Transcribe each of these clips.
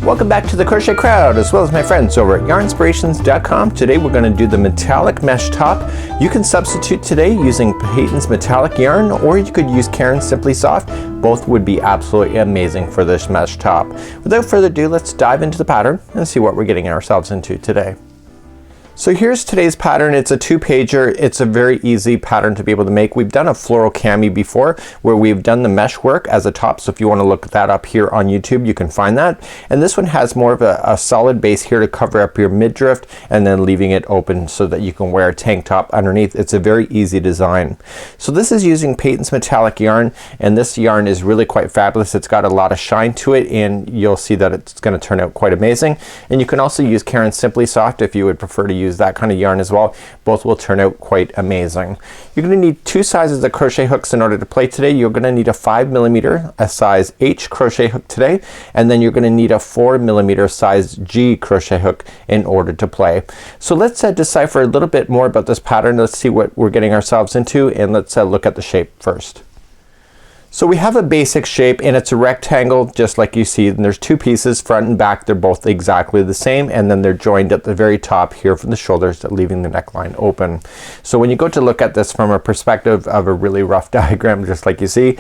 Welcome back to the Crochet Crowd, as well as my friends over at yarnspirations.com. Today we're going to do the metallic mesh top. You can substitute today using Peyton's metallic yarn, or you could use Karen's Simply Soft. Both would be absolutely amazing for this mesh top. Without further ado, let's dive into the pattern and see what we're getting ourselves into today. So here's today's pattern. It's a 2-pager. It's a very easy pattern to be able to make. We've done a floral cami before where we've done the mesh work as a top. So if you want to look that up here on YouTube, you can find that. And this one has more of a solid base here to cover up your midriff and then leaving it open so that you can wear a tank top underneath. It's a very easy design. So this is using Peyton's metallic yarn, and this yarn is really quite fabulous. It's got a lot of shine to it, and you'll see that it's going to turn out quite amazing. And you can also use Karen's Simply Soft if you would prefer to use that kind of yarn as well. Both will turn out quite amazing. You're going to need 2 sizes of crochet hooks in order to play today. You're going to need a 5mm, a size H crochet hook today, and then you're going to need a 4mm size G crochet hook in order to play. So let's decipher a little bit more about this pattern. Let's see what we're getting ourselves into, and let's look at the shape first. So we have a basic shape, and it's a rectangle just like you see, and there's 2 pieces, front and back. They're both exactly the same, and then they're joined at the very top here from the shoulders, leaving the neckline open. So when you go to look at this from a perspective of a really rough diagram, just like you see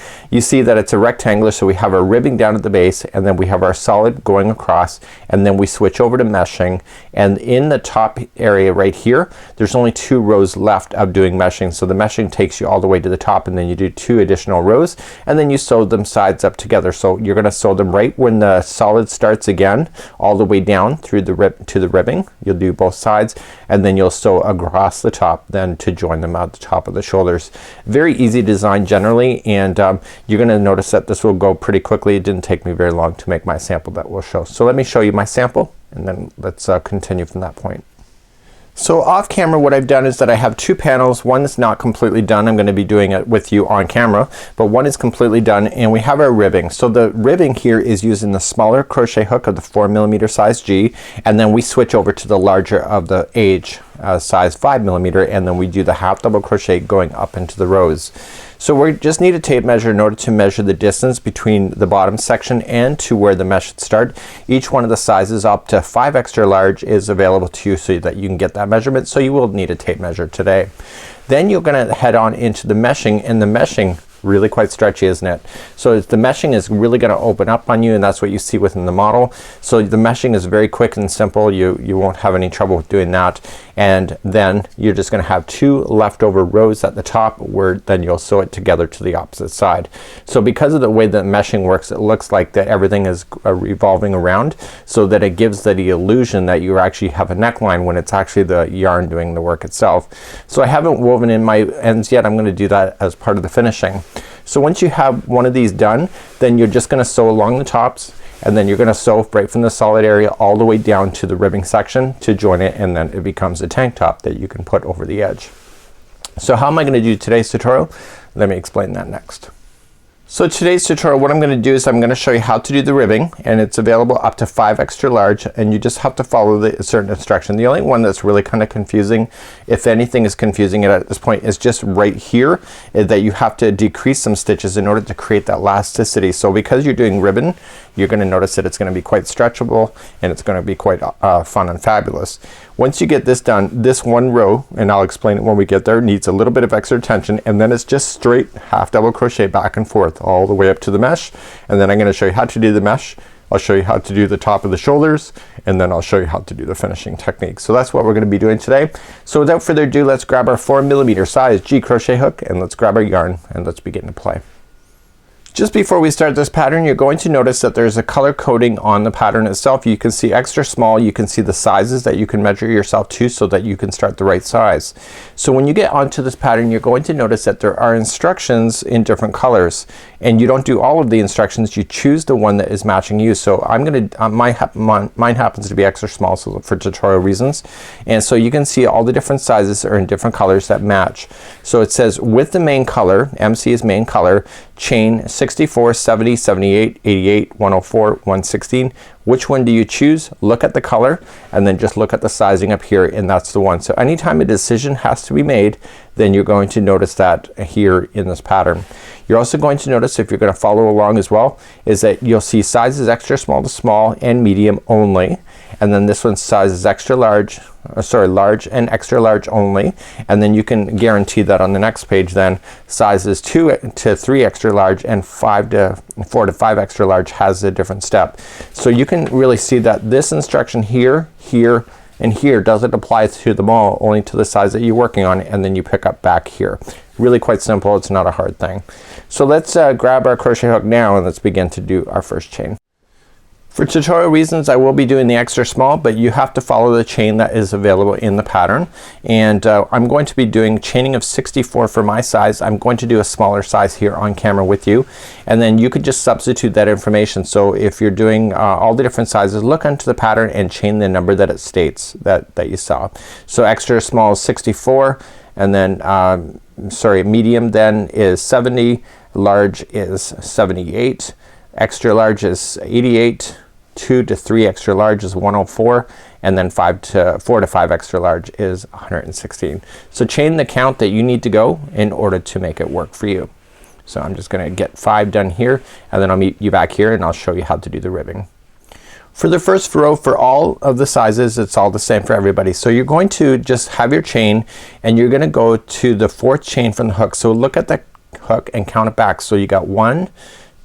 that it's a rectangular. So we have our ribbing down at the base, and then we have our solid going across, and then we switch over to meshing. And in the top area right here, there's only 2 rows left of doing meshing. So the meshing takes you all the way to the top, and then you do 2 additional rows, and then you sew them sides up together. So you're going to sew them right when the solid starts again, all the way down through the to the ribbing. You'll do both sides, and then you'll sew across the top then to join them at the top of the shoulders. Very easy design generally, and you're going to notice that this will go pretty quickly. It didn't take me very long to make my sample that we'll show. So let me show you my sample, and then let's continue from that point. So off camera, what I've done is that I have 2 panels. One is not completely done. I'm going to be doing it with you on camera, but one is completely done, and we have our ribbing. So the ribbing here is using the smaller crochet hook of the 4mm size G, and then we switch over to the larger of the H size 5mm, and then we do the half double crochet going up into the rows. So we just need a tape measure in order to measure the distance between the bottom section and to where the mesh should start. Each one of the sizes up to 5 extra large is available to you so that you can get that measurement. So you will need a tape measure today. Then you're gonna head on into the meshing, and the meshing really quite stretchy, isn't it? So the meshing is really going to open up on you, and that's what you see within the model. So the meshing is very quick and simple. You won't have any trouble with doing that. And then you're just going to have 2 leftover rows at the top where then you'll sew it together to the opposite side. So because of the way the meshing works, it looks like that everything is revolving around, so that it gives the illusion that you actually have a neckline when it's actually the yarn doing the work itself. So I haven't woven in my ends yet. I'm going to do that as part of the finishing. So once you have one of these done, then you're just gonna sew along the tops, and then you're gonna sew right from the solid area all the way down to the ribbing section to join it, and then it becomes a tank top that you can put over the edge. So how am I gonna do today's tutorial? Let me explain that next. So today's tutorial, what I'm going to do is I'm going to show you how to do the ribbing, and it's available up to 5 extra large, and you just have to follow the certain instruction. The only one that's really kind of confusing, if anything is confusing it at this point, is just right here, that you have to decrease some stitches in order to create that elasticity. So because you're doing ribbon, you're going to notice that it's going to be quite stretchable, and it's going to be quite fun and fabulous. Once you get this done, this one row, and I'll explain it when we get there, needs a little bit of extra tension, and then it's just straight half double crochet back and forth all the way up to the mesh. And then I'm going to show you how to do the mesh. I'll show you how to do the top of the shoulders, and then I'll show you how to do the finishing technique. So that's what we're going to be doing today. So without further ado, let's grab our 4mm size G crochet hook, and let's grab our yarn, and let's begin to play. Just before we start this pattern, you're going to notice that there's a color coding on the pattern itself. You can see extra small. You can see the sizes that you can measure yourself to so that you can start the right size. So when you get onto this pattern, you're going to notice that there are instructions in different colors, and you don't do all of the instructions. You choose the one that is matching you. So I'm gonna mine happens to be extra small, so for tutorial reasons, and so you can see all the different sizes are in different colors that match. So it says with the main color, MC is main color, chain 64, 70, 78, 88, 104, 116. Which one do you choose? Look at the color and then just look at the sizing up here, and that's the one. So anytime a decision has to be made, then you're going to notice that here in this pattern. You're also going to notice, if you're going to follow along as well, is that you'll see sizes extra small to small and medium only, and then this one's sizes extra large, large and extra large only, and then you can guarantee that on the next page then sizes 2 to 3 extra large and 4 to 5 extra large has a different step. So you can really see that this instruction here, here, and here doesn't apply to them all, only to the size that you're working on, and then you pick up back here. Really quite simple, it's not a hard thing. So let's grab our crochet hook now and let's begin to do our first chain. For tutorial reasons I will be doing the extra small, but you have to follow the chain that is available in the pattern, and I'm going to be doing chaining of 64 for my size. I'm going to do a smaller size here on camera with you, and then you could just substitute that information. So if you're doing all the different sizes, look into the pattern and chain the number that it states that you saw. So extra small is 64, and then medium then is 70, large is 78, extra large is 88, 2 to 3 extra large is 104, and then 4 to 5 extra large is 116. So chain the count that you need to go in order to make it work for you. So I'm just gonna get 5 done here, and then I'll meet you back here and I'll show you how to do the ribbing. For the first row, for all of the sizes, it's all the same for everybody. So you're going to just have your chain and you're gonna go to the 4th chain from the hook. So look at the hook and count it back. So you got 1,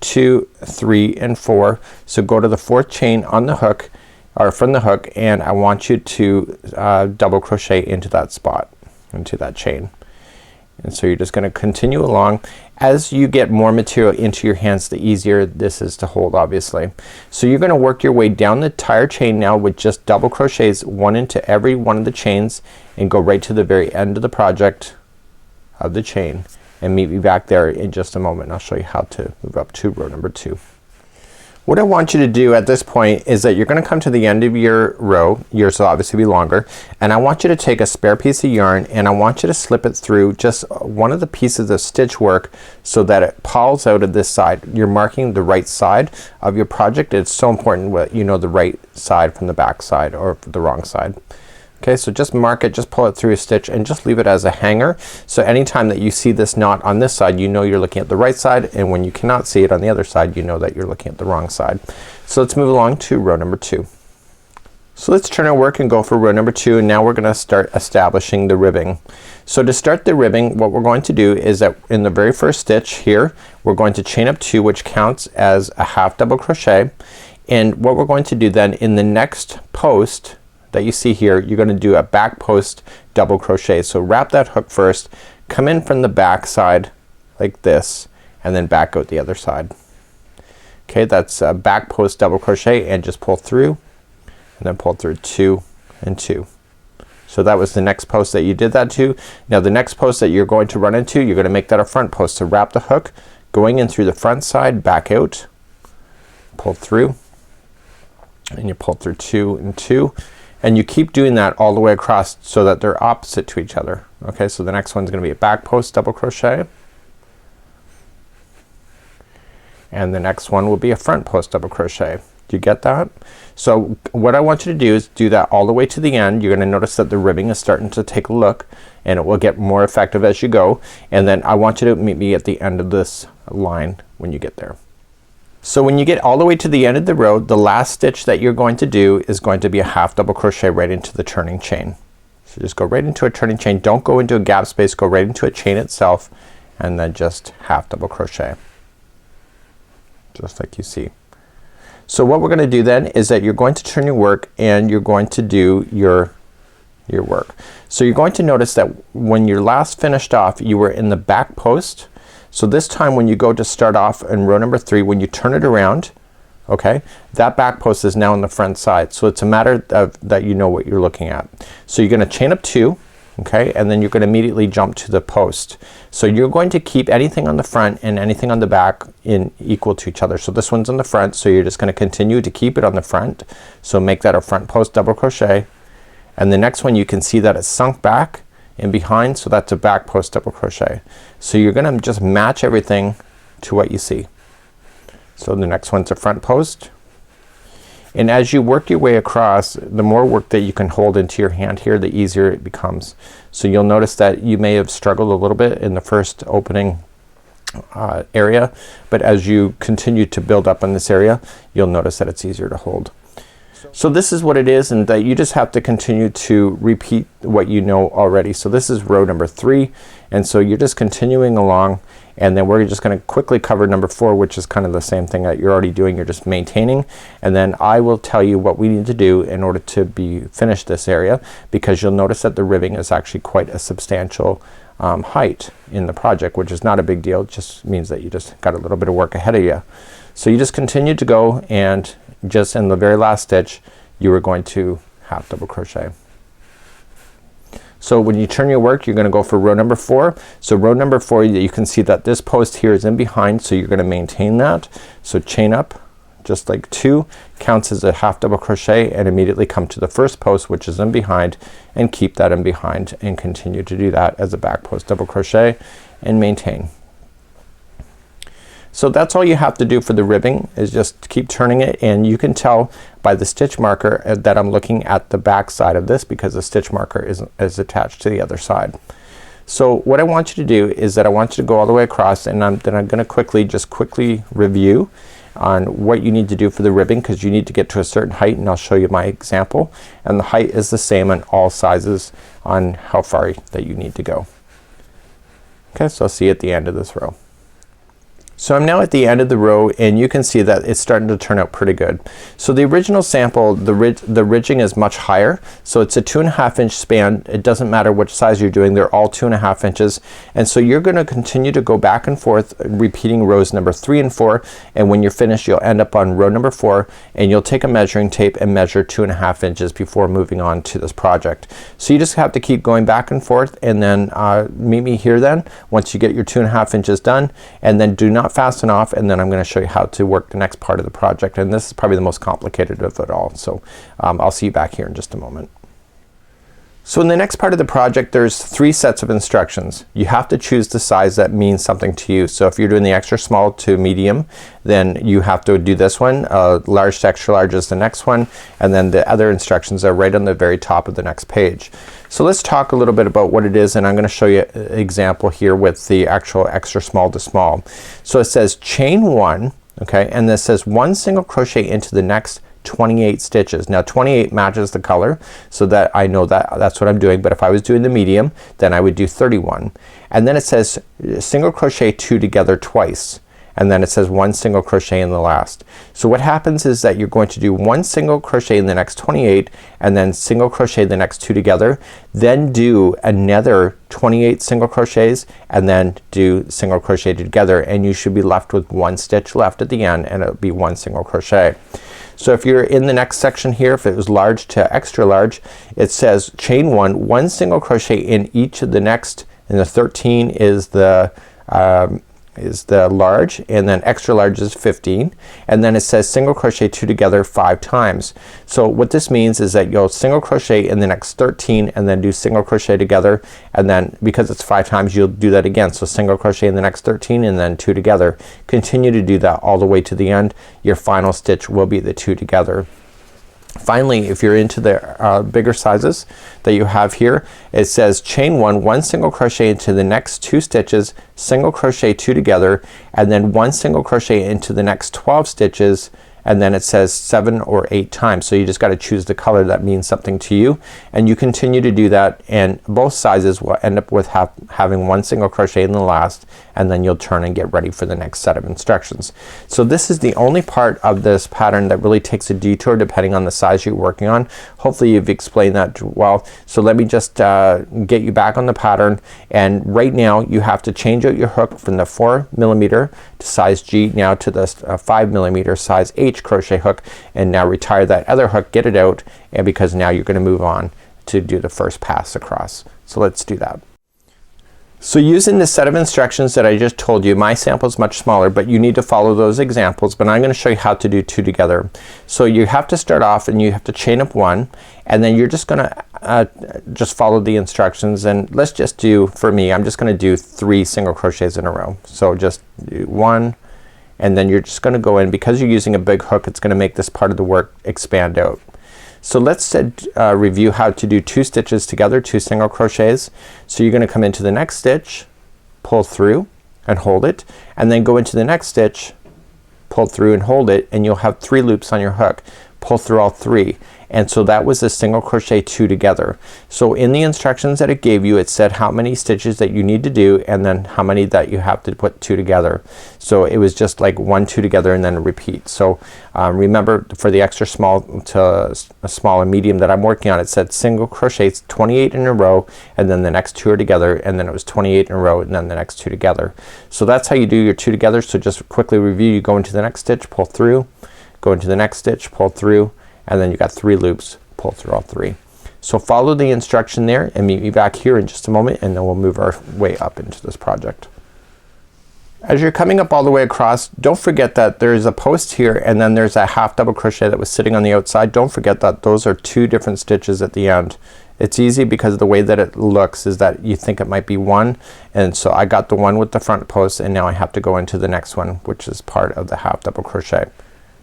2, 3, and 4. So go to the 4th chain on the hook, or from the hook, and I want you to double crochet into that spot, into that chain. And so you're just gonna continue along. As you get more material into your hands, the easier this is to hold, obviously. So you're gonna work your way down the entire chain now with just double crochets, 1 into every one of the chains, and go right to the very end of the project of the chain, and meet me back there in just a moment. I'll show you how to move up to row number 2. What I want you to do at this point is that you're gonna come to the end of your row. Yours will obviously be longer, and I want you to take a spare piece of yarn and I want you to slip it through just one of the pieces of stitch work so that it pulls out of this side. You're marking the right side of your project. It's so important that you know the right side from the back side or the wrong side. Okay, so just mark it, just pull it through a stitch and just leave it as a hanger. So anytime that you see this knot on this side, you know you're looking at the right side, and when you cannot see it on the other side, you know that you're looking at the wrong side. So let's move along to row number 2. So let's turn our work and go for row number 2, and now we're gonna start establishing the ribbing. So to start the ribbing, what we're going to do is that in the very first stitch here, we're going to chain up 2, which counts as a half double crochet, and what we're going to do then in the next post that you see here, you're gonna do a back post double crochet. So wrap that hook first, come in from the back side like this, and then back out the other side. Okay, that's a back post double crochet, and just pull through and then pull through 2 and 2. So that was the next post that you did that to. Now the next post that you're going to run into, you're gonna make that a front post. So wrap the hook going in through the front side, back out, pull through, and you pull through 2 and 2. And you keep doing that all the way across so that they're opposite to each other. Okay, so the next one's gonna be a back post double crochet, and the next one will be a front post double crochet. Do you get that? So what I want you to do is do that all the way to the end. You're gonna notice that the ribbing is starting to take a look, and it will get more effective as you go, and then I want you to meet me at the end of this line when you get there. So when you get all the way to the end of the row, the last stitch that you're going to do is going to be a half double crochet right into the turning chain. So just go right into a turning chain. Don't go into a gap space, go right into a chain itself, and then just half double crochet, just like you see. So what we're gonna do then is that you're going to turn your work and you're going to do your work. So you're going to notice that when you're last finished off, you were in the back post. So this time when you go to start off in row number 3, when you turn it around, okay, that back post is now on the front side. So it's a matter of that you know what you're looking at. So you're gonna chain up 2, okay, and then you're gonna immediately jump to the post. So you're going to keep anything on the front and anything on the back in equal to each other. So this one's on the front, so you're just gonna continue to keep it on the front. So make that a front post double crochet, and the next one you can see that it's sunk back in behind, so that's a back post double crochet. So you're gonna just match everything to what you see. So the next one's a front post, and as you work your way across, the more work that you can hold into your hand here, the easier it becomes. So you'll notice that you may have struggled a little bit in the first opening area, but as you continue to build up in this area, you'll notice that it's easier to hold. So this is what it is, and that you just have to continue to repeat what you know already. So this is row number 3, and so you're just continuing along, and then we're just gonna quickly cover number 4, which is kind of the same thing that you're already doing. You're just maintaining, and then I will tell you what we need to do in order to finish this area, because you'll notice that the ribbing is actually quite a substantial height in the project, which is not a big deal. It just means that you just got a little bit of work ahead of you. So you just continue to go, and just in the very last stitch you are going to half double crochet. So when you turn your work, you're gonna go for row number 4. So row number 4, you can see that this post here is in behind, so you're gonna maintain that. So chain up just like 2, counts as a half double crochet, and immediately come to the first post, which is in behind, and keep that in behind, and continue to do that as a back post double crochet and maintain. So that's all you have to do for the ribbing, is just keep turning it, and you can tell by the stitch marker that I'm looking at the back side of this, because the stitch marker is attached to the other side. So what I want you to do is that I want you to go all the way across, and then I'm gonna quickly review on what you need to do for the ribbing, because you need to get to a certain height, and I'll show you my example, and the height is the same on all sizes on how far that you need to go. Okay, so I'll see you at the end of this row. So I'm now at the end of the row, and you can see that it's starting to turn out pretty good. So the original sample, the ridging is much higher, so it's a 2.5 inch span. It doesn't matter which size you're doing, they're all 2.5 inches, and so you're gonna continue to go back and forth repeating rows number 3 and 4, and when you're finished you'll end up on row number 4, and you'll take a measuring tape and measure 2.5 inches before moving on to this project. So you just have to keep going back and forth, and then meet me here then once you get your 2.5 inches done, and then do not fasten off, and then I'm gonna show you how to work the next part of the project, and this is probably the most complicated of it all. So I'll see you back here in just a moment. So in the next part of the project, there's 3 sets of instructions. You have to choose the size that means something to you. So if you're doing the extra small to medium, then you have to do this one. Large to extra large is the next one, and then the other instructions are right on the very top of the next page. So let's talk a little bit about what it is, and I'm gonna show you an example here with the actual extra small to small. So it says chain 1, okay, and this says 1 single crochet into the next 28 stitches. Now 28 matches the color, so that I know that that's what I'm doing, but if I was doing the medium, then I would do 31. And then it says single crochet 2 together twice, and then it says 1 single crochet in the last. So what happens is that you're going to do 1 single crochet in the next 28, and then single crochet the next 2 together, then do another 28 single crochets, and then do single crochet together, and you should be left with 1 stitch left at the end, and it'll be 1 single crochet. So if you're in the next section here, if it was large to extra large, it says chain 1, 1 single crochet in each of the next, and the 13 is the large, and then extra large is 15, and then it says single crochet 2 together 5 times. So what this means is that you'll single crochet in the next 13, and then do single crochet together, and then because it's 5 times you'll do that again. So single crochet in the next 13, and then 2 together. Continue to do that all the way to the end. Your final stitch will be the 2 together. Finally, if you're into the bigger sizes that you have here, it says chain 1, 1 single crochet into the next 2 stitches, single crochet 2 together, and then 1 single crochet into the next 12 stitches, and then it says 7 or 8 times. So you just got to choose the color that means something to you, and you continue to do that, and both sizes will end up with having 1 single crochet in the last, and then you'll turn and get ready for the next set of instructions. So this is the only part of this pattern that really takes a detour depending on the size you're working on. Hopefully you've explained that well. So let me just get you back on the pattern, and right now you have to change out your hook from the 4mm to size G now to the 5mm size H crochet hook, and now retire that other hook, get it out, and because now you're gonna move on to do the first pass across. So let's do that. So using the set of instructions that I just told you, my sample is much smaller, but you need to follow those examples, but I'm gonna show you how to do 2 together. So you have to start off and you have to chain up 1, and then you're just gonna just follow the instructions, and let's just do, for me, I'm just gonna do 3 single crochets in a row. So just do 1, and then you're just gonna go in, because you're using a big hook, it's gonna make this part of the work expand out. So let's review how to do 2 stitches together, 2 single crochets. So you're gonna come into the next stitch, pull through and hold it, and then go into the next stitch, pull through and hold it, and you'll have 3 loops on your hook. Pull through all 3, and so that was a single crochet 2 together. So in the instructions that it gave you, it said how many stitches that you need to do, and then how many that you have to put 2 together. So it was just like 1, 2 together, and then a repeat. So remember, for the extra small to a small and medium that I'm working on, it said single crochets 28 in a row, and then the next 2 are together, and then it was 28 in a row, and then the next 2 together. So that's how you do your 2 together. So just quickly review, you go into the next stitch, pull through, go into the next stitch, pull through, and then you got 3 loops, pull through all 3. So follow the instruction there and meet me back here in just a moment, and then we'll move our way up into this project. As you're coming up all the way across, don't forget that there's a post here, and then there's a half double crochet that was sitting on the outside. Don't forget that those are 2 different stitches at the end. It's easy because the way that it looks is that you think it might be 1, and so I got the one with the front post, and now I have to go into the next one, which is part of the half double crochet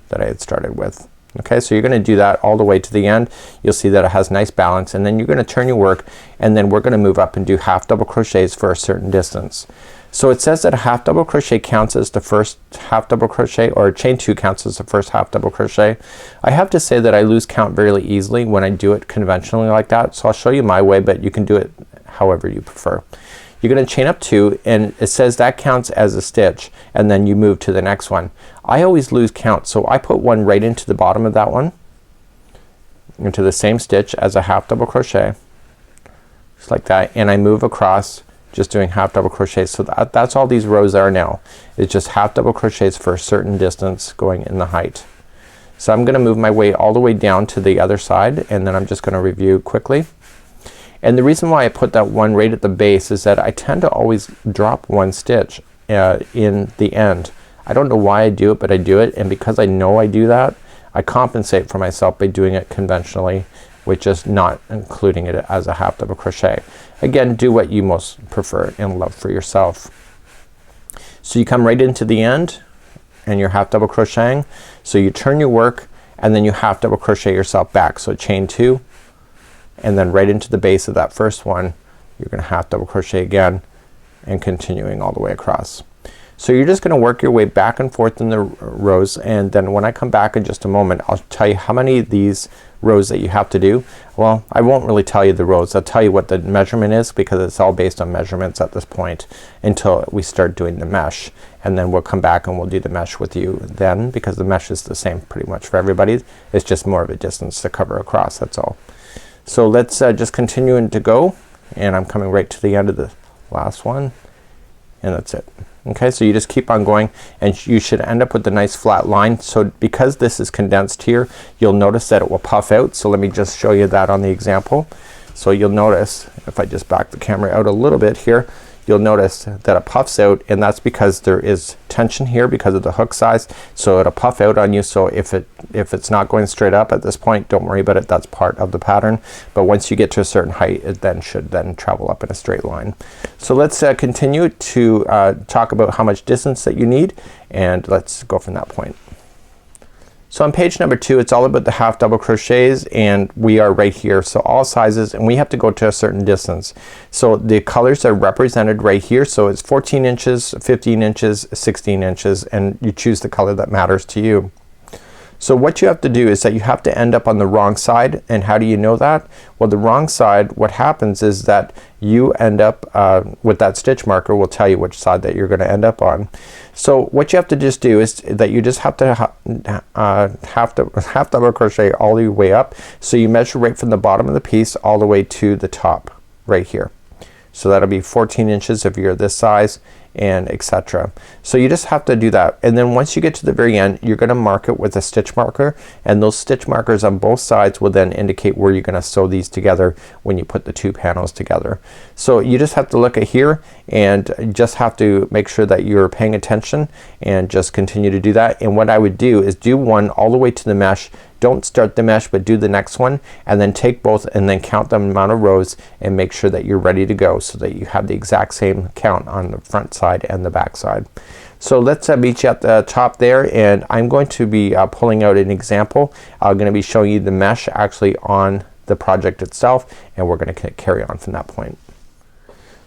that I had started with. Okay, so you're gonna do that all the way to the end. You'll see that it has nice balance, and then you're gonna turn your work, and then we're gonna move up and do half double crochets for a certain distance. So it says that a half double crochet counts as the first half double crochet, or chain 2 counts as the first half double crochet. I have to say that I lose count very easily when I do it conventionally like that, so I'll show you my way, but you can do it however you prefer. You're gonna chain up 2, and it says that counts as a stitch, and then you move to the next one. I always lose count, so I put 1 right into the bottom of that one, into the same stitch as a half double crochet, just like that, and I move across just doing half double crochets. So that's all these rows are now. It's just half double crochets for a certain distance going in the height. So I'm gonna move my way all the way down to the other side, and then I'm just gonna review quickly. And the reason why I put that 1 right at the base is that I tend to always drop 1 stitch in the end. I don't know why I do it, but I do it, and because I know I do that, I compensate for myself by doing it conventionally, with just not including it as a half double crochet. Again, do what you most prefer and love for yourself. So you come right into the end and you're half double crocheting. So you turn your work, and then you half double crochet yourself back. So chain 2, and then right into the base of that first one you're gonna half double crochet again, and continuing all the way across. So you're just gonna work your way back and forth in the rows, and then when I come back in just a moment, I'll tell you how many of these rows that you have to do. Well, I won't really tell you the rows. I'll tell you what the measurement is, because it's all based on measurements at this point until we start doing the mesh, and then we'll come back and we'll do the mesh with you then, because the mesh is the same pretty much for everybody. It's just more of a distance to cover across, that's all. So let's just continue to go, and I'm coming right to the end of the last one, and that's it. Okay, so you just keep on going, and you should end up with a nice flat line. So because this is condensed here, you'll notice that it will puff out. So let me just show you that on the example. So you'll notice, if I just back the camera out a little bit here, you'll notice that it puffs out, and that's because there is tension here because of the hook size. So it'll puff out on you. So if it's not going straight up at this point, don't worry about it. That's part of the pattern. But once you get to a certain height, it then should travel up in a straight line. So let's continue to talk about how much distance that you need, and let's go from that point. So on page number 2, it's all about the half double crochets, and we are right here. So all sizes, and we have to go to a certain distance. So the colors are represented right here. So it's 14 inches, 15 inches, 16 inches, and you choose the color that matters to you. So what you have to do is that you have to end up on the wrong side. And how do you know that? Well, the wrong side, what happens is that you end up with that stitch marker will tell you which side that you're gonna end up on. So what you have to just do is that you just have to half double crochet all the way up. So you measure right from the bottom of the piece all the way to the top right here. So that'll be 14 inches if you're this size, and etc. So you just have to do that, and then once you get to the very end you're gonna mark it with a stitch marker, and those stitch markers on both sides will then indicate where you're gonna sew these together when you put the two panels together. So you just have to look at here and just have to make sure that you're paying attention and just continue to do that. And what I would do is do one all the way to the mesh. Don't start the mesh, but do the next one, and then take both and then count the amount of rows and make sure that you're ready to go so that you have the exact same count on the front side and the back side. So let's meet you at the top there, and I'm going to be pulling out an example. I'm gonna be showing you the mesh actually on the project itself, and we're gonna carry on from that point.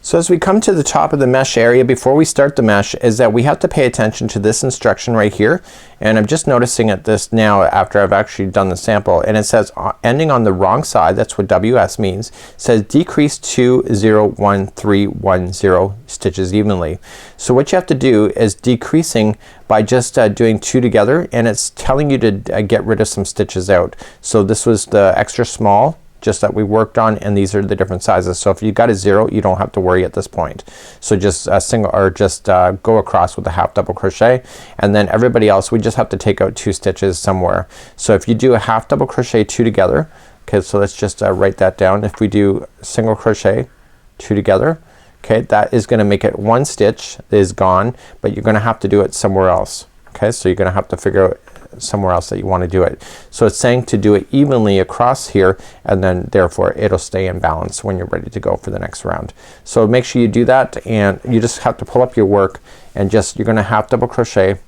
So as we come to the top of the mesh area, before we start the mesh, is that we have to pay attention to this instruction right here, and I'm just noticing at this now after I've actually done the sample, and it says ending on the wrong side, that's what WS means, says decrease 2 0 1 3 1 0 stitches evenly. So what you have to do is decreasing by just doing 2 together, and it's telling you to get rid of some stitches out. So this was the extra small just that we worked on, and these are the different sizes. So if you got a 0 you don't have to worry at this point. So just single or just go across with a half double crochet, and then everybody else we just have to take out 2 stitches somewhere. So if you do a half double crochet 2 together, okay, so let's just write that down. If we do single crochet 2 together, okay, that is gonna make it 1 stitch is gone, but you're gonna have to do it somewhere else. Okay, so you're gonna have to figure out somewhere else that you want to do it. So it's saying to do it evenly across here, and then therefore it'll stay in balance when you're ready to go for the next round. So make sure you do that, and you just have to pull up your work and just you're gonna half double crochet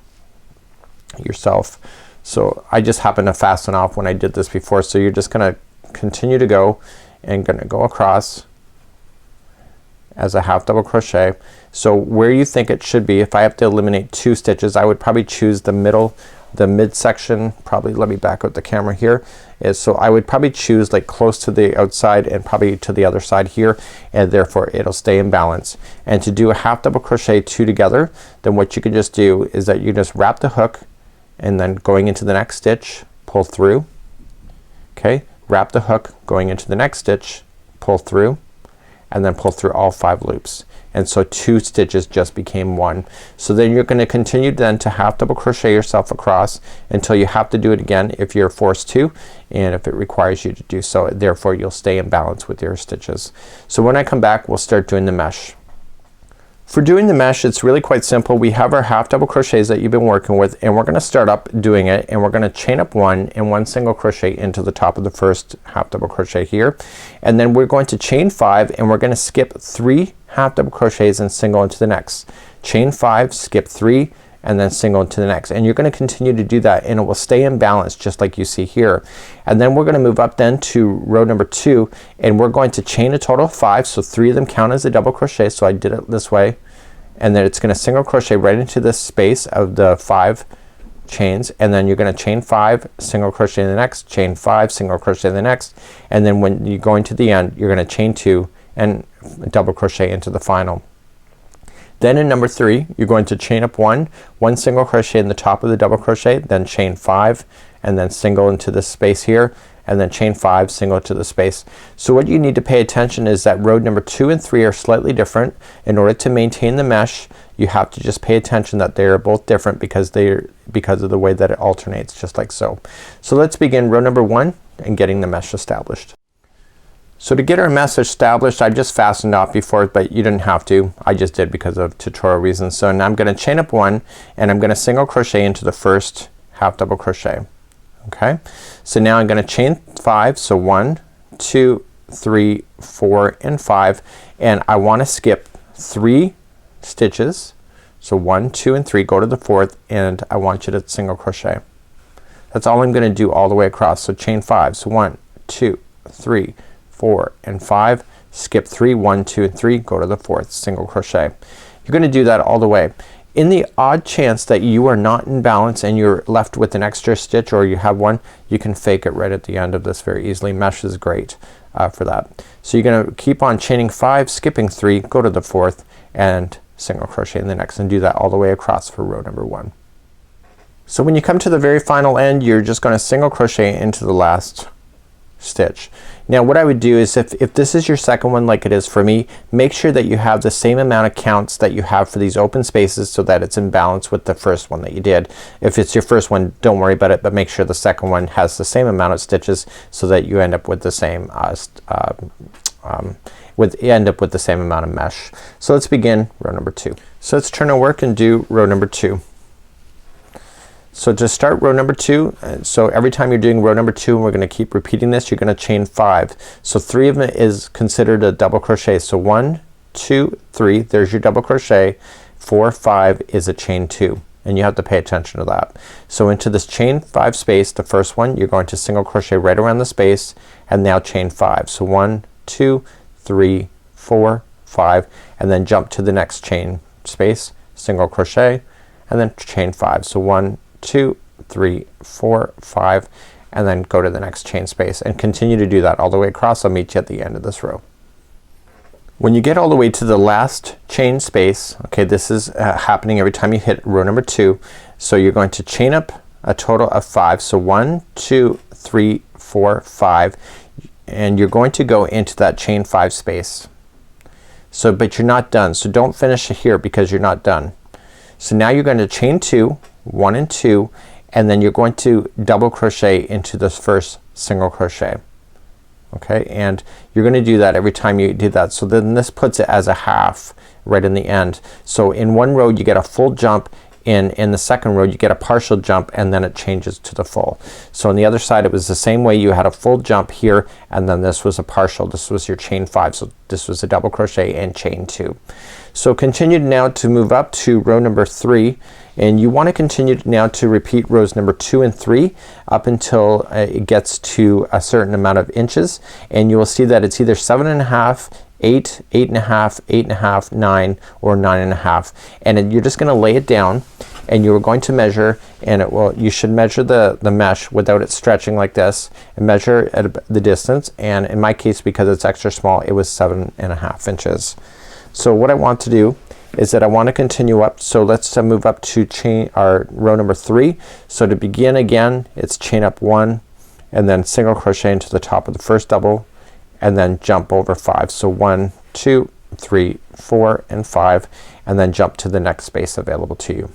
yourself. So I just happened to fasten off when I did this before, so you're just gonna continue to go and gonna go across as a half double crochet. So where you think it should be, if I have to eliminate 2 stitches, I would probably choose the middle, the midsection. Probably let me back out the camera here, is so I would probably choose like close to the outside and probably to the other side here, and therefore it'll stay in balance. And to do a half double crochet 2 together, then what you can just do is that you just wrap the hook and then going into the next stitch pull through, okay, wrap the hook going into the next stitch, pull through, and then pull through all 5 loops. And so 2 stitches just became 1. So then you're gonna continue then to half double crochet yourself across until you have to do it again if you're forced to, and if it requires you to do so, therefore you'll stay in balance with your stitches. So when I come back we'll start doing the mesh. For doing the mesh it's really quite simple. We have our half double crochets that you've been working with, and we're gonna start up doing it, and we're gonna chain up 1 and 1 single crochet into the top of the first half double crochet here, and then we're going to chain 5 and we're gonna skip 3 half double crochets and single into the next. Chain 5, skip 3, and then single into the next, and you're gonna continue to do that, and it will stay in balance just like you see here. And then we're gonna move up then to row number 2, and we're going to chain a total of 5, so 3 of them count as a double crochet, so I did it this way, and then it's gonna single crochet right into this space of the 5 chains, and then you're gonna chain 5, single crochet in the next, chain 5, single crochet in the next, and then when you're going to the end you're gonna chain 2 and double crochet into the final. Then in number 3 you're going to chain up 1, 1 single crochet in the top of the double crochet, then chain 5 and then single into this space here, and then chain 5, single to the space. So what you need to pay attention is that row number 2 and 3 are slightly different. In order to maintain the mesh you have to just pay attention that they are both different because of the way that it alternates, just like so. So let's begin row number 1 and getting the mesh established. So to get our mesh established I just fastened off before, but you didn't have to. I just did because of tutorial reasons. So now I'm gonna chain up 1 and I'm gonna single crochet into the first half double crochet. Okay, so now I'm gonna chain 5, so 1 2 3 4 and 5, and I want to skip 3 stitches. So 1 2 and 3, go to the 4th, and I want you to single crochet. That's all I'm gonna do all the way across. So chain 5, so 1 2 3 4 and 5, skip 3 1 2 and 3, go to the 4th, single crochet. You're gonna do that all the way. In the odd chance that you are not in balance and you're left with an extra stitch, or you have one, you can fake it right at the end of this very easily. Mesh is great for that. So you're gonna keep on chaining 5, skipping 3, go to the 4th, and single crochet in the next, and do that all the way across for row number 1. So when you come to the very final end you're just gonna single crochet into the last stitch. Now what I would do is if this is your second one like it is for me, make sure that you have the same amount of counts that you have for these open spaces so that it's in balance with the first one that you did. If it's your first one, don't worry about it, but make sure the second one has the same amount of stitches so that you end up with the same amount of mesh. So let's begin row number 2. So let's turn our work and do row number 2. So to start row number 2, so every time you're doing row number 2, and we're gonna keep repeating this, you're gonna chain 5. So 3 of them is considered a double crochet. So 1, 2, 3, there's your double crochet. 4, 5 is a chain 2, and you have to pay attention to that. So into this chain 5 space, the first one, you're going to single crochet right around the space and now chain 5. So 1, 2, 3, 4, 5, and then jump to the next chain space, single crochet, and then chain 5. So 1, 2, 3, 4, 5, and then go to the next chain space and continue to do that all the way across. I'll meet you at the end of this row. When you get all the way to the last chain space, okay, this is happening every time you hit row number 2. So you're going to chain up a total of 5. So 1, 2, 3, 4, 5, and you're going to go into that chain 5 space. So but you're not done. So don't finish here because you're not done. So now you're going to chain 2, 1 and 2, and then you're going to double crochet into this first single crochet. Okay, and you're gonna do that every time you do that. So then this puts it as a half right in the end. So in one row you get a full jump, in the second row you get a partial jump, and then it changes to the full. So on the other side it was the same way. You had a full jump here, and then this was a partial. This was your chain 5. So this was a double crochet and chain 2. So continue now to move up to row number 3, and you want to continue now to repeat rows number 2 and 3 up until it gets to a certain amount of inches, and you will see that it's either 7.5, 8, 8.5, 8.5, 9, or 9.5, and you're just gonna lay it down and you're going to measure, and it will, you should measure the mesh without it stretching like this, and measure at the distance, and in my case because it's extra small it was 7.5 inches. So what I want to do is that I want to continue up. So let's move up to chain our row number 3. So to begin again, it's chain up 1 and then single crochet into the top of the first double and then jump over 5. So 1, 2, 3, 4 and 5, and then jump to the next space available to you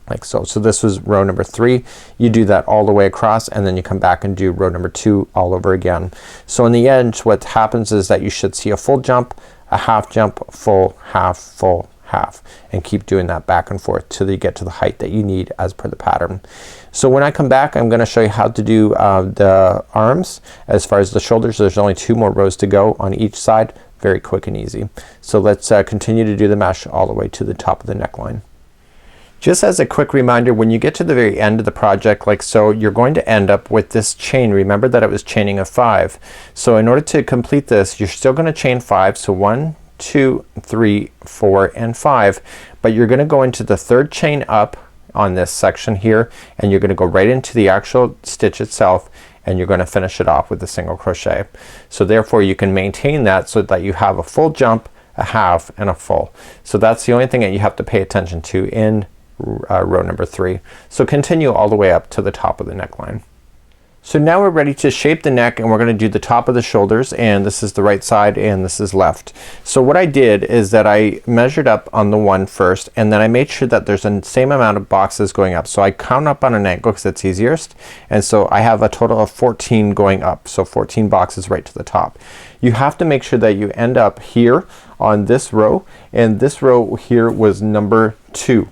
like so. So this was row number 3. You do that all the way across, and then you come back and do row number 2 all over again. So in the end what happens is that you should see a full jump, a half jump, full, half, and keep doing that back and forth till you get to the height that you need as per the pattern. So when I come back I'm gonna show you how to do the arms. As far as the shoulders, there's only 2 more rows to go on each side. Very quick and easy. So let's continue to do the mesh all the way to the top of the neckline. Just as a quick reminder, when you get to the very end of the project like so, you're going to end up with this chain. Remember that it was chaining of 5. So in order to complete this you're still gonna chain 5. So 1, 2, 3, 4 and 5, but you're gonna go into the third chain up on this section here, and you're gonna go right into the actual stitch itself, and you're gonna finish it off with a single crochet. So therefore you can maintain that so that you have a full jump, a half, and a full. So that's the only thing that you have to pay attention to in row number 3. So continue all the way up to the top of the neckline. So now we're ready to shape the neck, and we're gonna do the top of the shoulders, and this is the right side and this is left. So what I did is that I measured up on the one first, and then I made sure that there's the same amount of boxes going up. So I count up on an angle because it's easiest, and so I have a total of 14 going up. So 14 boxes right to the top. You have to make sure that you end up here on this row, and this row here was number 2.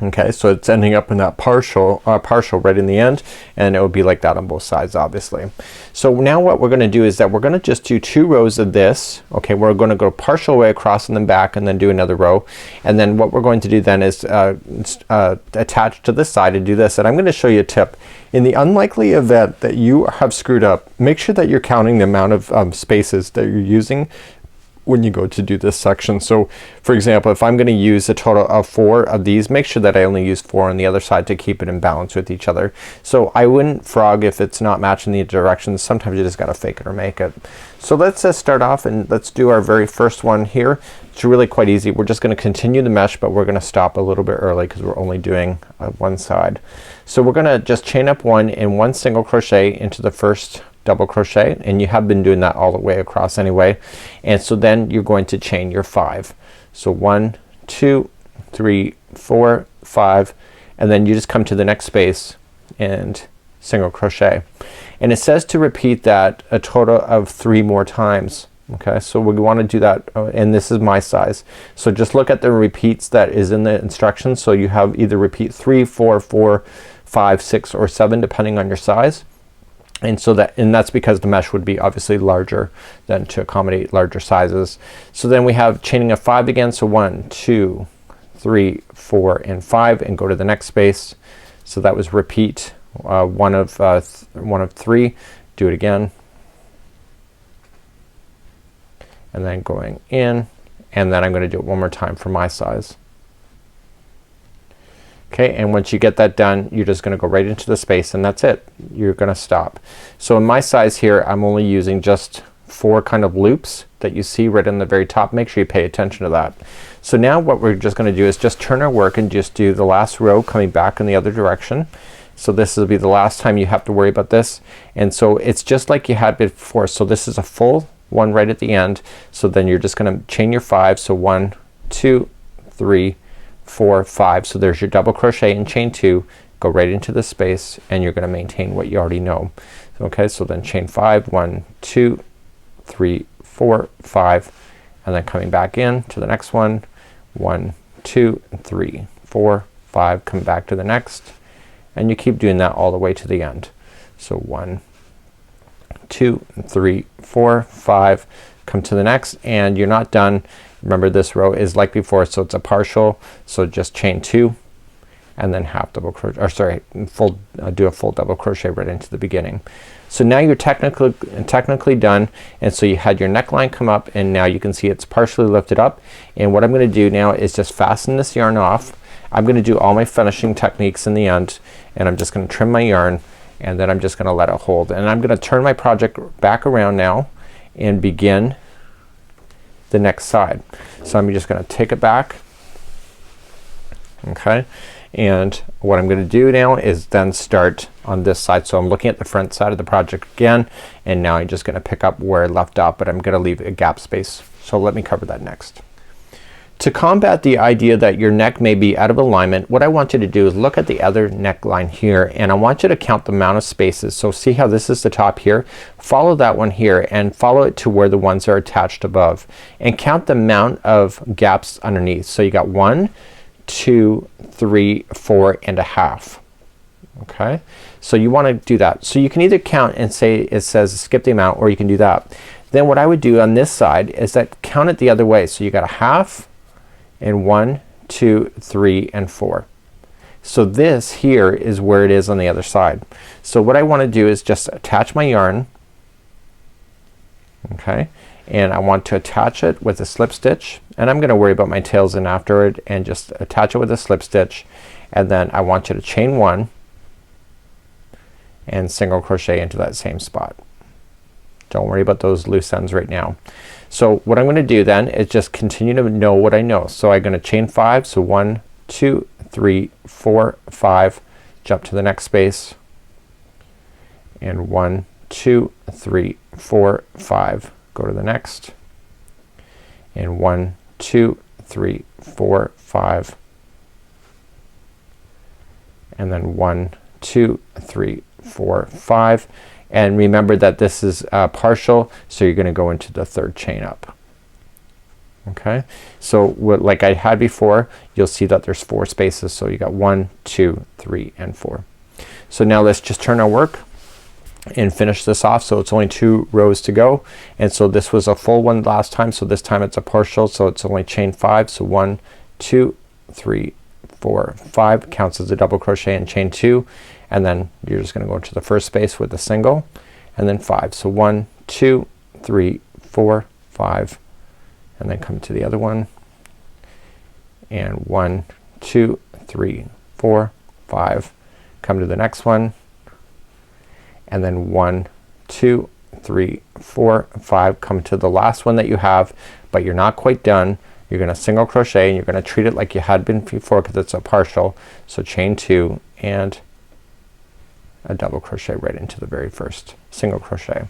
Okay, so it's ending up in that partial right in the end, and it will be like that on both sides obviously. So now what we're gonna do is that we're gonna just do 2 rows of this. Okay, we're gonna go partial way across and then back and then do another row, and then what we're going to do then is attach to this side and do this. And I'm gonna show you a tip. In the unlikely event that you have screwed up, make sure that you're counting the amount of spaces that you're using when you go to do this section. So for example, if I'm gonna use a total of 4 of these, make sure that I only use 4 on the other side to keep it in balance with each other. So I wouldn't frog if it's not matching the directions. Sometimes you just gotta fake it or make it. So let's start off and let's do our very first one here. It's really quite easy. We're just gonna continue the mesh, but we're gonna stop a little bit early because we're only doing one side. So we're gonna just chain up 1 and 1 single crochet into the first double crochet, and you have been doing that all the way across anyway. And so then you're going to chain your 5. So 1, 2, 3, 4, 5, and then you just come to the next space and single crochet. And it says to repeat that a total of 3 more times. Okay, so we want to do that, and this is my size. So just look at the repeats that is in the instructions. So you have either repeat 3, 4, 4, 5, 6, or 7 depending on your size. And so that's because the mesh would be obviously larger than to accommodate larger sizes. So then we have chaining of 5 again. So 1, 2, 3, 4, and 5, and go to the next space. So that was repeat 1 of 3. Do it again. And then going in, and then I'm gonna do it one more time for my size. Okay, and once you get that done, you're just gonna go right into the space, and that's it. You're gonna stop. So in my size here, I'm only using just 4 kind of loops that you see right in the very top. Make sure you pay attention to that. So now what we're just gonna do is just turn our work and just do the last row coming back in the other direction. So this will be the last time you have to worry about this. And so it's just like you had before. So this is a full one right at the end. So then you're just gonna chain your 5. So 1, 2, 3, 4, 5. So there's your double crochet and chain 2. Go right into the space, and you're gonna maintain what you already know. Okay, so then chain 5, 1, 2, 3, 4, 5, and then coming back in to the next one. 1, 2, 3, 4, 5. Come back to the next, and you keep doing that all the way to the end. So 1, 2, 3, 4, 5. Come to the next, and you're not done. Remember, this row is like before, so it's a partial. So just chain 2 and then half double crochet, or sorry, full do a full double crochet right into the beginning. So now you're technically done, and so you had your neckline come up, and now you can see it's partially lifted up. And what I'm gonna do now is just fasten this yarn off. I'm gonna do all my finishing techniques in the end, and I'm just gonna trim my yarn, and then I'm just gonna let it hold. And I'm gonna turn my project back around now and begin the next side. So I'm just gonna take it back. Okay, and what I'm gonna do now is then start on this side. So I'm looking at the front side of the project again, and now I'm just gonna pick up where I left off, but I'm gonna leave a gap space. So let me cover that next. To combat the idea that your neck may be out of alignment, what I want you to do is look at the other neckline here, and I want you to count the amount of spaces. So see how this is the top here? Follow that one here and follow it to where the ones are attached above, and count the amount of gaps underneath. So you got 1, 2, 3, 4 and a half. Okay, so you want to do that. So you can either count and say it says skip the amount, or you can do that. Then what I would do on this side is that count it the other way. So you got a half, and 1, 2, 3 and 4. So this here is where it is on the other side. So what I want to do is just attach my yarn, okay, and I want to attach it with a slip stitch, and I'm gonna worry about my tails in after it, and just attach it with a slip stitch, and then I want you to chain 1 and single crochet into that same spot. Don't worry about those loose ends right now. So what I'm gonna do then is just continue to know what I know. So I'm gonna chain 5. So 1, 2, 3, 4, 5. Jump to the next space, and 1, 2, 3, 4, 5. Go to the next, and 1, 2, 3, 4, 5, and then 1, 2, 3, 4, 5. And remember that this is partial, so you're gonna go into the third chain up. Okay, so like I had before, you'll see that there's 4 spaces. So you got 1, 2, 3 and 4. So now let's just turn our work and finish this off. So it's only 2 rows to go, and so this was a full one last time, so this time it's a partial, so it's only chain 5. So 1, 2, 3, 4, 5 counts as a double crochet and chain 2, and then you're just gonna go into the first space with a single, and then 5. So 1, 2, 3, 4, 5, and then come to the other one, and 1, 2, 3, 4, 5, come to the next one, and then 1, 2, 3, 4, 5, come to the last one that you have, but you're not quite done. You're gonna single crochet and you're gonna treat it like you had been before because it's a partial. So chain 2 and a double crochet right into the very first single crochet.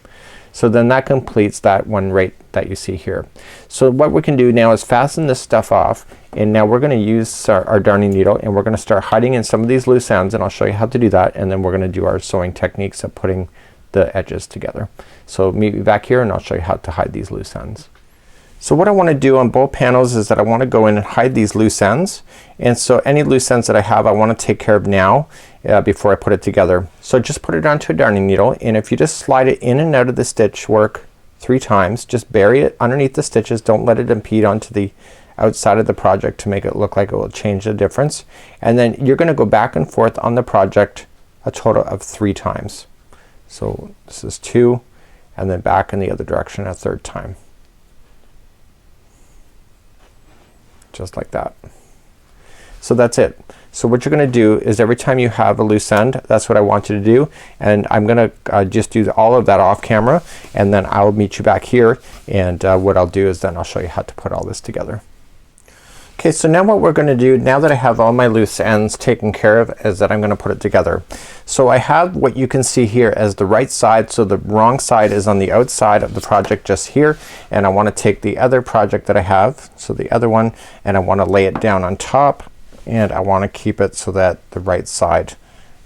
So then that completes that one right that you see here. So what we can do now is fasten this stuff off, and now we're gonna use our darning needle and we're gonna start hiding in some of these loose ends, and I'll show you how to do that, and then we're gonna do our sewing techniques of putting the edges together. So meet me back here and I'll show you how to hide these loose ends. So what I want to do on both panels is that I want to go in and hide these loose ends, and so any loose ends that I have I want to take care of now before I put it together. So just put it onto a darning needle, and if you just slide it in and out of the stitch work 3 times, just bury it underneath the stitches, don't let it impede onto the outside of the project to make it look like it will change the difference, and then you're gonna go back and forth on the project a total of 3 times. So this is 2, and then back in the other direction a 3rd time. Just like that. So that's it. So what you're gonna do is every time you have a loose end, that's what I want you to do, and I'm gonna just do all of that off camera, and then I'll meet you back here, and what I'll do is then I'll show you how to put all this together. Okay, so now what we're gonna do, now that I have all my loose ends taken care of, is that I'm gonna put it together. So I have what you can see here as the right side, so the wrong side is on the outside of the project just here, and I wanna take the other project that I have, so the other one, and I wanna lay it down on top, and I wanna keep it so that the right side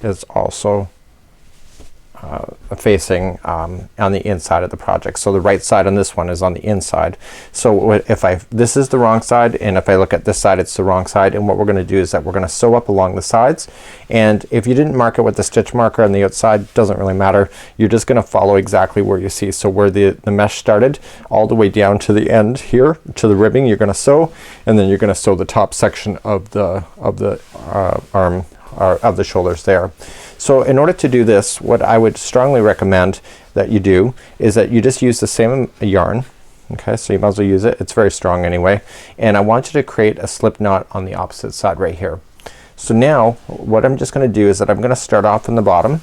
is also facing on the inside of the project. So the right side on this one is on the inside. So if this is the wrong side, and if I look at this side it's the wrong side, and what we're gonna do is that we're gonna sew up along the sides, and if you didn't mark it with the stitch marker on the outside, doesn't really matter. You're just gonna follow exactly where you see. So where the mesh started all the way down to the end here to the ribbing, you're gonna sew, and then you're gonna sew the top section of the arm or of the shoulders there. So in order to do this, what I would strongly recommend that you do is that you just use the same yarn. Okay, so you might as well use it. It's very strong anyway. And I want you to create a slip knot on the opposite side right here. So now what I'm just gonna do is that I'm gonna start off in the bottom,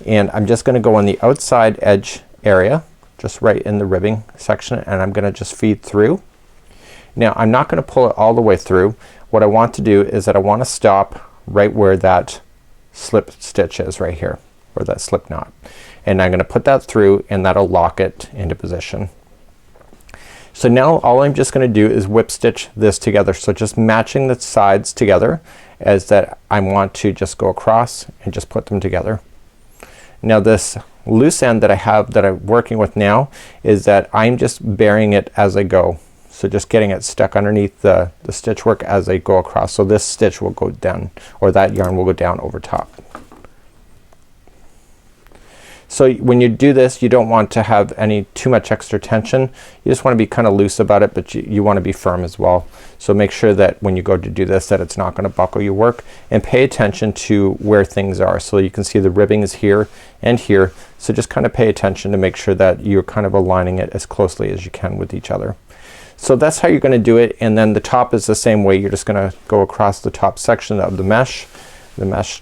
and I'm just gonna go on the outside edge area, just right in the ribbing section, and I'm gonna just feed through. Now I'm not gonna pull it all the way through. What I want to do is that I want to stop right where that slip stitch is right here, or that slip knot, and I'm gonna put that through, and that'll lock it into position. So now all I'm just gonna do is whip stitch this together, so just matching the sides together as that I want to just go across and just put them together. Now this loose end that I have that I'm working with now is that I'm just burying it as I go. So just getting it stuck underneath the stitch work as I go across. So this stitch will go down, or that yarn will go down over top. So when you do this, you don't want to have too much extra tension. You just want to be kind of loose about it, but you want to be firm as well. So make sure that when you go to do this that it's not gonna buckle your work, and pay attention to where things are. So you can see the ribbing is here and here. So just kind of pay attention to make sure that you're kind of aligning it as closely as you can with each other. So that's how you're gonna do it, and then the top is the same way. You're just gonna go across the top section of the mesh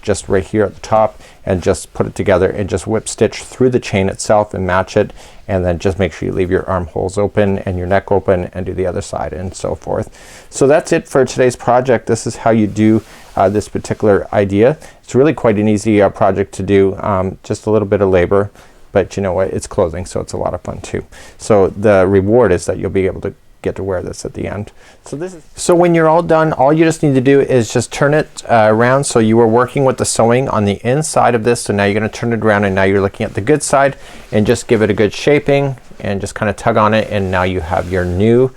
just right here at the top, and just put it together and just whip stitch through the chain itself and match it, and then just make sure you leave your armholes open and your neck open, and do the other side and so forth. So that's it for today's project. This is how you do this particular idea. It's really quite an easy project to do, just a little bit of labor, but you know what, it's clothing, so it's a lot of fun too. So the reward is that you'll be able to get to wear this at the end. So when you're all done, all you just need to do is just turn it around. So you were working with the sewing on the inside of this, so now you're gonna turn it around, and now you're looking at the good side, and just give it a good shaping and just kind of tug on it, and now you have your new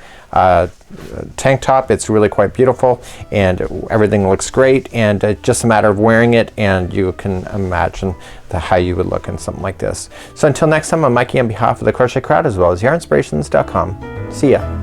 tank top. It's really quite beautiful, and everything looks great, and it's just a matter of wearing it, and you can imagine how you would look in something like this. So until next time, I'm Mikey on behalf of the Crochet Crowd as well as yarnspirations.com. See ya.